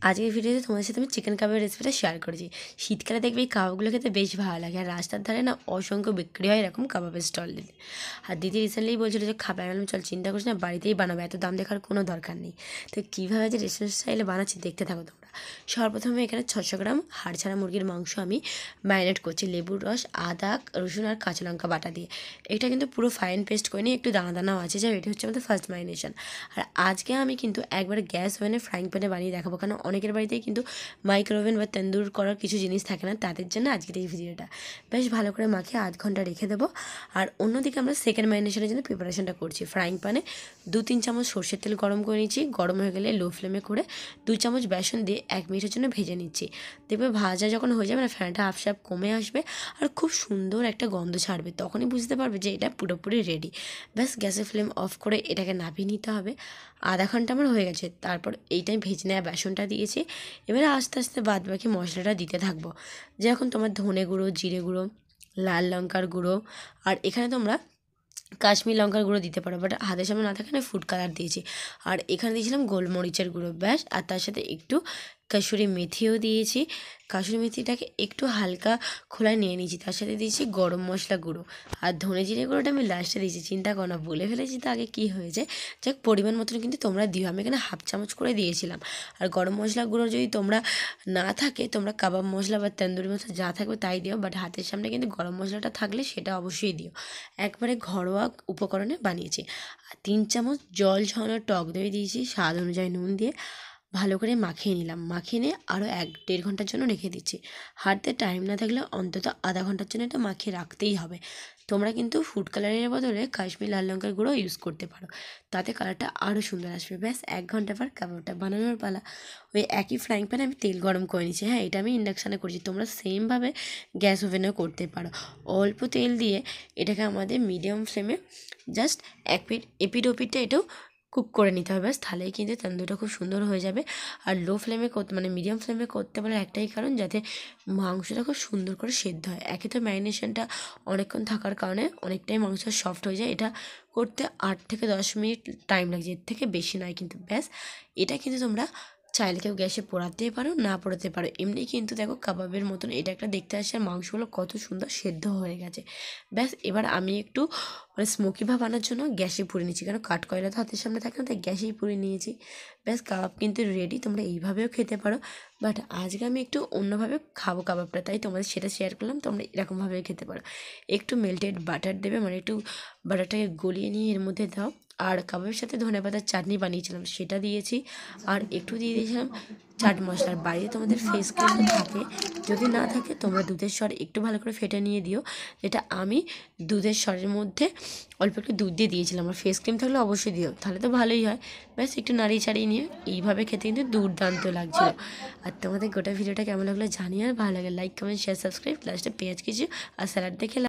আজকের ভিডিওতে তোমাদের সাথে আমি চিকেন কাবাবের রেসিপিটা শেয়ার করেছি। শীতকালে দেখবে এই কাবাবগুলো খেতে বেশ ভালো লাগে, আর রাস্তার ধারে না অসংখ্য বিক্রি হয় এরকম কাবাবের স্টল দিতে। আর দিদি রিসেন্টলি বলছিল যে খাবার, আমি চল চিন্তা করিস না, বাড়িতেই বানাবো, এত দাম দেখার কোনো দরকার নেই। তো কীভাবে যে রেস্টুরেন্ট স্টাইলে বানাচ্ছি দেখতে থাকো তোমরা। সর্বপ্রথমে এখানে 600 গ্রাম হাড় ছাড়া মুরগির মাংস আমি ম্যারিনেট করছি লেবুর রস, আদা, রসুন আর কাঁচা লঙ্কা বাটা দিয়ে। এটা কিন্তু পুরো ফাইন পেস্ট করে নিয়ে একটু দানা দানাও আছে, যা এটা হচ্ছে আমাদের ফার্স্ট ম্যারিনেশন। আর আজকে আমি কিন্তু একবার গ্যাস ওভেনে ফ্রাইং প্যানে বানিয়ে দেখাবো, কারণ অনেকের বাড়িতেই কিন্তু মাইক্রোওভেন বা তন্দুর করার কিছু জিনিস থাকে না, তাদের জন্য আজকের এই ভিডিওটা। বেশ ভালো করে মাখিয়ে আধ ঘন্টা রেখে দেবো। আর অন্যদিকে আমরা সেকেন্ড ম্যারিনেশনের জন্য প্রিপারেশনটা করছি। ফ্রাইং প্যানে 2-3 চামচ সর্ষের তেল গরম করে নিচ্ছি। গরম হয়ে গেলে লো ফ্লেমে করে 2 চামচ বেসন দিয়ে 1 মিনিটের জন্য ভেজে নিচ্ছি। দেখবে ভাজা যখন হয়ে যাবে না, ফ্যানটা হাফ কমে আসবে আর খুব সুন্দর একটা গন্ধ ছাড়বে, তখনই বুঝতে পারবে যে এটা পুরোপুরি রেডি। ব্যাস গ্যাসের ফ্লেম অফ করে এটাকে নামিয়ে নিতে হবে। আধা ঘন্টা আমার হয়ে গেছে। তারপর এইটাই ভেজে নেওয়া বেসনটা দিয়েছি। এবারে আস্তে আস্তে বাদ বাকি মশলাটা দিতে থাকবো, যেরকম তোমার ধনে গুঁড়ো, জিরে গুঁড়ো, লাল লঙ্কার গুঁড়ো, আর এখানে তোমরা কাশ্মীর লঙ্কার গুঁড়ো দিতে পারো, বাট হাতের সামনে না থাকে না, ফুড কালার দিয়েছি। আর এখানে দিয়েছিলাম গোলমরিচের গুঁড়ো, ব্যাস। আর তার সাথে একটু কাসুরি মেথিও দিয়েছি। কাসুরি মেথিটাকে একটু হালকা খোলায় নিয়ে নিয়েছি। তার সাথে দিয়েছি গরম মশলা গুঁড়ো, আর ধনে জিরে গুঁড়োটা আমি লাস্টে দিয়েছি। চিন্তা করো না, বলে ফেলেছি তো আগে কী হয়েছে। যাক, পরিমাণ মতন কিন্তু তোমরা দিও, আমি এখানে হাফ চামচ করে দিয়েছিলাম। আর গরম মশলা গুঁড়ো যদি তোমরা না থাকে, তোমরা কাবাব মশলা বা তন্দুরি মশলা যা থাকবে তাই দিও, বাট হাতের সামনে কিন্তু গরম মশলাটা থাকলে সেটা অবশ্যই দিও। একবারে ঘরোয়া উপকরণে বানিয়েছি। আর 3 চামচ জল ঝরানো টক দই দিয়েছি, স্বাদ অনুযায়ী নুন দিয়ে ভালো করে মাখিয়ে নিলাম। মাখিয়ে নিয়ে আরও 1-1.5 ঘন্টার জন্য রেখে দিচ্ছি। হাতে টাইম না থাকলে অন্তত আধা ঘন্টার জন্য এটা মাখিয়ে রাখতেই হবে। তোমরা কিন্তু ফুড কালারের বদলে কাশ্মীর লাল লঙ্কার গুঁড়ো ইউজ করতে পারো, তাতে কালারটা আরও সুন্দর আসবে। ব্যাস 1 ঘন্টা পর কাবাবটা বানানোর পালা। ওই একই ফ্রাইং প্যানে আমি তেল গরম করে নিচ্ছি। হ্যাঁ, এটা আমি ইন্ডাকশানে করছি, তোমরা সেমভাবে গ্যাস ওভেনেও করতে পারো। অল্প তেল দিয়ে এটাকে আমাদের মিডিয়াম ফ্লেমে জাস্ট এপিট ওপিটটা এটাও কুক করে নিতে হবে, ব্যাস। তাহলেই কিন্তু তন্দুরটা খুব সুন্দর হয়ে যাবে। আর লো ফ্লেমে করতে, মানে মিডিয়াম ফ্লেমে করতে বলার একটাই কারণ, যাতে মাংসটা খুব সুন্দর করে সেদ্ধ হয়। একে তো ম্যারিনেশনটা অনেকক্ষণ থাকার কারণে অনেকটাই মাংস সফট হয়ে যায়। এটা করতে 8 থেকে 10 মিনিট টাইম লাগছে, এর থেকে বেশি নয় কিন্তু। ব্যাস, এটা কিন্তু তোমরা চাইলে কেউ গ্যাসে পোড়াতেই পারো, না পোড়াতে পারো। এমনি কিন্তু দেখো কাবাবের মতন এটা একটা দেখতে আসছে, আর মাংসগুলো কত সুন্দর সেদ্ধ হয়ে গেছে। ব্যাস, এবার আমি একটু মানে স্মোকি ভাব আনার জন্য গ্যাসে পুড়ে নিয়েছি, কারণ কাঠকয়লা তো হাতের সামনে থাকে না, তাই গ্যাসেই পুড়ে নিয়েছি। ব্যাস, কাবাব কিন্তু রেডি। তোমরা এইভাবেও খেতে পারো, বাট আজকে আমি একটু অন্যভাবে খাবো কাবাবটা, তাই তোমাদের সেটা শেয়ার করলাম। তোমরা এরকমভাবেও খেতে পারো। একটু মেল্টেড বাটার দেবে, মানে একটু বাটারটাকে গলিয়ে নিয়ে এর মধ্যে দাও। আর কাবাবের সাথে ধনেপাতার চাটনি বানিয়েছিলাম, সেটা দিয়েছি। আর একটু দিয়ে দিয়েছিলাম চাট মশলার। বাড়িতে তোমাদের ফেস ক্রিম তো থাকে, যদি না থাকে তোমরা দুধের স্বর একটু ভালো করে ফেটে নিয়ে দিও। যেটা আমি দুধের স্বরের মধ্যে অল্প একটু দুধ দিয়ে দিয়েছিলাম। আর ফেস ক্রিম থাকলে অবশ্যই দিও, তাহলে তো ভালোই হয়। ব্যাস, একটু নাড়িয়ে চাড়িয়ে নিয়ে এইভাবে খেতে কিন্তু দুর্দান্ত লাগছিলো। আর তোমাদের গোটা ভিডিওটা কেমন লাগলো জানিয়ে, আর ভালো লাগে লাইক, কমেন্ট, শেয়ার, সাবস্ক্রাইব। লাস্টে পেঁয়াজ কিছু আর স্যালাড দেখে